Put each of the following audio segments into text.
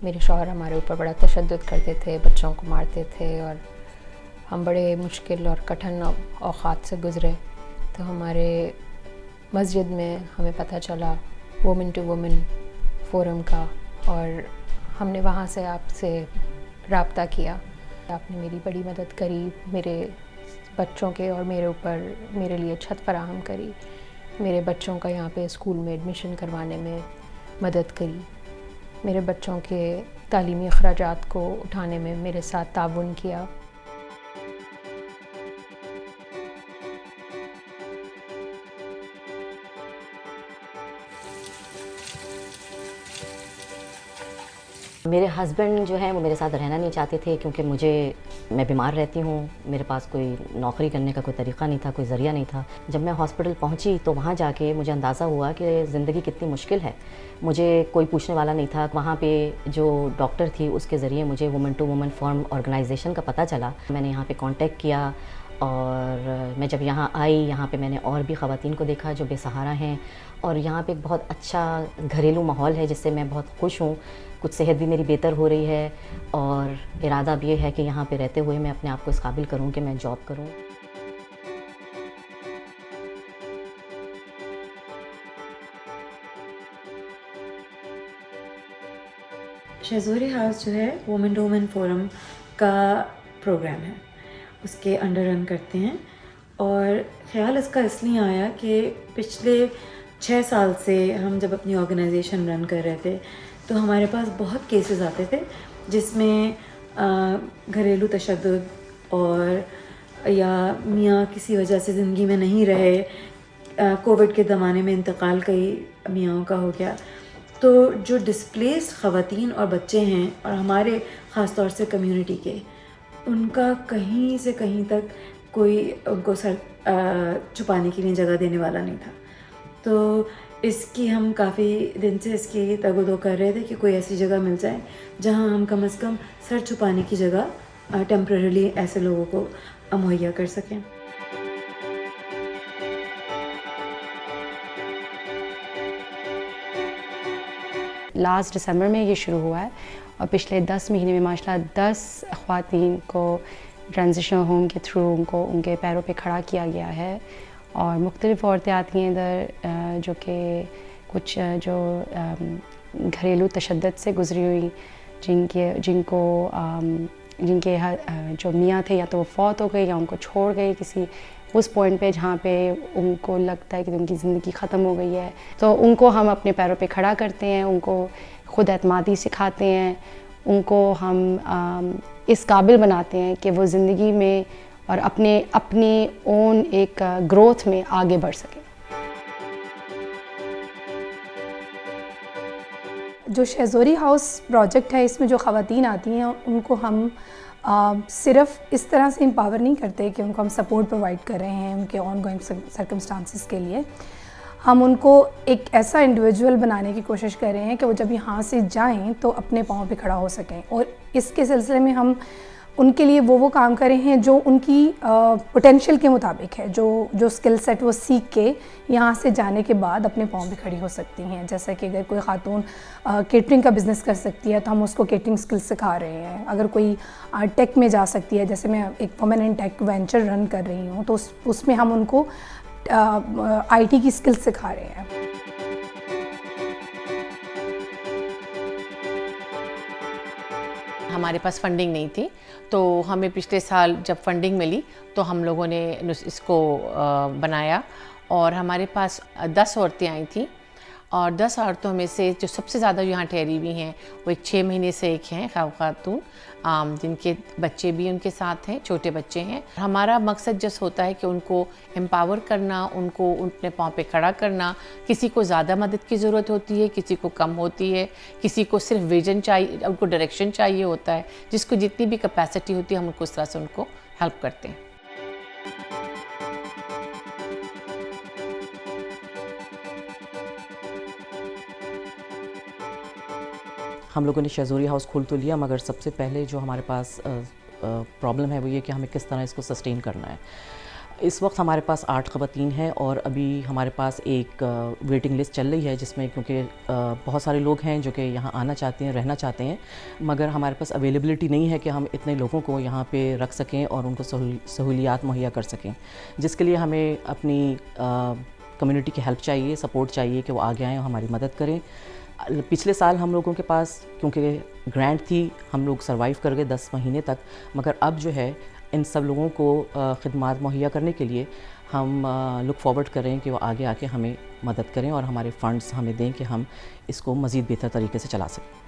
میرے شوہر ہمارے اوپر بڑا تشدد کرتے تھے، بچوں کو مارتے تھے، اور ہم بڑے مشکل اور کٹھن اوقات سے گزرے. تو ہمارے مسجد میں ہمیں پتہ چلا وومن ٹو وومن فورم کا، اور ہم نے وہاں سے آپ سے رابطہ کیا. آپ نے میری بڑی مدد کری، میرے بچوں کے اور میرے اوپر میرے لیے چھت فراہم کری، میرے بچوں کا یہاں پہ اسکول میں ایڈمیشن کروانے میں مدد کری، میرے بچوں کے تعلیمی اخراجات کو اٹھانے میں میرے ساتھ تعاون کیا. میرے ہسبینڈ جو ہیں وہ میرے ساتھ رہنا نہیں چاہتے تھے، کیونکہ میں بیمار رہتی ہوں، میرے پاس کوئی نوکری کرنے کا کوئی طریقہ نہیں تھا، کوئی ذریعہ نہیں تھا. جب میں ہاسپٹل پہنچی تو وہاں جا کے مجھے اندازہ ہوا کہ زندگی کتنی مشکل ہے. مجھے کوئی پوچھنے والا نہیں تھا. وہاں پہ جو ڈاکٹر تھی اس کے ذریعے مجھے woman to woman forum organisation کا پتہ چلا. میں نے یہاں پہ کانٹیکٹ کیا، اور میں جب یہاں آئی، یہاں پہ میں نے اور بھی خواتین کو دیکھا جو بے سہارا ہیں، اور یہاں پہ ایک بہت اچھا گھریلو ماحول ہے جس سے میں بہت خوش ہوں. کچھ صحت بھی میری بہتر ہو رہی ہے، اور ارادہ بھی یہ ہے کہ یہاں پہ رہتے ہوئے میں اپنے آپ کو اس قابل کروں کہ میں جاب کروں. شہزوری ہاؤس جو ہے وومن ٹو وومن فورم کا پروگرام ہے، اس کے انڈر رن کرتے ہیں. اور خیال اس کا اس لیے آیا کہ پچھلے 6 سال سے ہم جب اپنی آرگنائزیشن رن کر رہے تھے تو ہمارے پاس بہت کیسز آتے تھے جس میں گھریلو تشدد، اور یا میاں کسی وجہ سے زندگی میں نہیں رہے، کووڈ کے زمانے میں انتقال کئی میاں کا ہو گیا. تو جو ڈسپلیس خواتین اور بچے ہیں، اور ہمارے خاص طور سے کمیونٹی کے، ان کا کہیں سے کہیں تک کوئی ان کو سر چھپانے کے لیے جگہ دینے والا نہیں تھا. تو اس کی ہم کافی دن سے اس کی تگ و دو کر رہے تھے کہ کوئی ایسی جگہ مل جائے جہاں ہم کم از کم سر چھپانے کی جگہ ٹیمپرریلی ایسے لوگوں کو مہیا کر سکیں. لاسٹ دسمبر میں یہ شروع ہوا ہے، اور پچھلے 10 مہینے میں ماشاءاللہ 10 خواتین کو ٹرانزیشنل ہوم کے تھرو ان کے پیروں پہ کھڑا کیا گیا ہے. اور مختلف عورتیں آتی ہیں ادھر جو کہ کچھ جو گھریلو تشدد سے گزری ہوئی، جن کے جو میاں تھے یا تو وہ فوت ہو گئے یا ان کو چھوڑ گئے کسی اس پوائنٹ پہ جہاں پہ ان کو لگتا ہے کہ ان کی زندگی ختم ہو گئی ہے. تو ان کو ہم اپنے پیروں پہ کھڑا کرتے ہیں، ان کو خود اعتمادی سکھاتے ہیں، ان کو ہم اس قابل بناتے ہیں کہ وہ زندگی میں اور اپنی اون ایک گروتھ میں آگے بڑھ سکیں. جو شہزوری ہاؤس پروجیکٹ ہے، اس میں جو خواتین آتی ہیں ان کو ہم صرف اس طرح سے امپاور نہیں کرتے کہ ان کو ہم سپورٹ پرووائڈ کر رہے ہیں ان کے آن گوئنگ سرکمسٹانسز کے لیے. ہم ان کو ایک ایسا انڈیویجول بنانے کی کوشش کر رہے ہیں کہ وہ جب یہاں سے جائیں تو اپنے پاؤں پہ کھڑا ہو سکیں. اور اس کے سلسلے میں ہم ان کے لیے وہ کام کر رہے ہیں جو ان کی پوٹینشیل کے مطابق ہے، جو اسکل سیٹ وہ سیکھ کے یہاں سے جانے کے بعد اپنے پاؤں پہ کھڑی ہو سکتی ہیں. جیسا کہ اگر کوئی خاتون کیٹرنگ کا بزنس کر سکتی ہے تو ہم اس کو کیٹرنگ اسکل سکھا رہے ہیں. اگر کوئی ٹیک میں جا سکتی ہے، جیسے میں ایک وومن ان ٹیک وینچر رن کر رہی ہوں، تو اس میں ہم ان کو آئی ٹی کی اسکل سکھا رہے ہیں. ہمارے پاس فنڈنگ نہیں تھی، تو ہمیں پچھلے سال جب فنڈنگ ملی تو ہم لوگوں نے اس کو بنایا. اور ہمارے پاس 10 عورتیں آئی تھیں، اور 10 عورتوں میں سے جو سب سے زیادہ یہاں ٹھہری ہوئی ہیں وہ ایک 6 مہینے سے ایک ہیں خاتون، جن کے بچے بھی ان کے ساتھ ہیں، چھوٹے بچے ہیں. ہمارا مقصد جس ہوتا ہے کہ ان کو امپاور کرنا، ان کو اپنے پاؤں پہ کھڑا کرنا. کسی کو زیادہ مدد کی ضرورت ہوتی ہے، کسی کو کم ہوتی ہے، کسی کو صرف ویژن چاہیے، ان کو ڈائریکشن چاہیے ہوتا ہے. جس کو جتنی بھی کیپیسٹی ہوتی ہے ہم ان کو اس طرح سے ان کو ہیلپ کرتے ہیں. ہم لوگوں نے شہزوری ہاؤس کھول تو لیا، مگر سب سے پہلے جو ہمارے پاس پرابلم ہے وہ یہ کہ ہمیں کس طرح اس کو سسٹین کرنا ہے. اس وقت ہمارے پاس 8 خواتین ہیں اور ابھی ہمارے پاس ایک ویٹنگ لسٹ چل رہی ہے جس میں کیونکہ بہت سارے لوگ ہیں جو کہ یہاں آنا چاہتے ہیں، رہنا چاہتے ہیں، مگر ہمارے پاس اویلیبلٹی نہیں ہے کہ ہم اتنے لوگوں کو یہاں پہ رکھ سکیں اور ان کو سہولیات مہیا کر سکیں، جس کے لیے ہمیں اپنی کمیونٹی کی ہیلپ چاہیے، سپورٹ چاہیے کہ وہ آگے آئیں اور ہماری مدد کریں۔ پچھلے سال ہم لوگوں کے پاس کیونکہ گرانٹ تھی ہم لوگ سروائیو کر گئے 10 مہینے تک، مگر اب جو ہے ان سب لوگوں کو خدمات مہیا کرنے کے لیے ہم لک فارورڈ کریں کہ وہ آگے آ کے ہمیں مدد کریں اور ہمارے فنڈز ہمیں دیں کہ ہم اس کو مزید بہتر طریقے سے چلا سکیں۔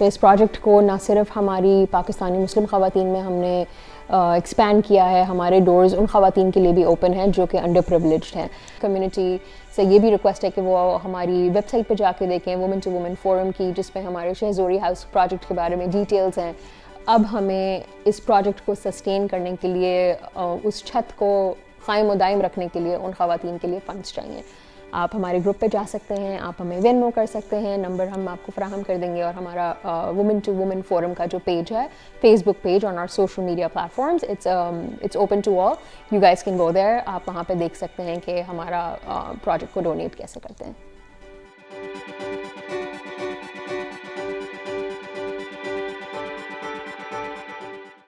اس پروجیکٹ کو نہ صرف ہماری پاکستانی مسلم خواتین میں ہم نے ایکسپینڈ کیا ہے، ہمارے ڈورز ان خواتین کے لیے بھی اوپن ہیں جو کہ انڈر پریویلیجڈ ہیں۔ کمیونٹی سے یہ بھی ریکویسٹ ہے کہ وہ ہماری ویب سائٹ پہ جا کے دیکھیں وومن ٹو وومن فورم کی، جس پہ ہمارے شہزوری ہاؤس پروجیکٹ کے بارے میں ڈیٹیلز ہیں۔ اب ہمیں اس پروجیکٹ کو سسٹین کرنے کے لیے، اس چھت کو قائم و دائم رکھنے کے لیے ان خواتین کے لیے فنڈز چاہیے۔ آپ ہمارے گروپ پہ جا سکتے ہیں، آپ ہمیں وینمو کر سکتے ہیں، نمبر ہم آپ کو فراہم کر دیں گے، اور ہمارا وومن ٹو وومن فورم کا جو پیج ہے، Facebook page on or social media platforms, it's open to all, you guys can go there. آپ وہاں پہ دیکھ سکتے ہیں کہ ہمارا پروجیکٹ کو ڈونیٹ کیسے کرتے ہیں۔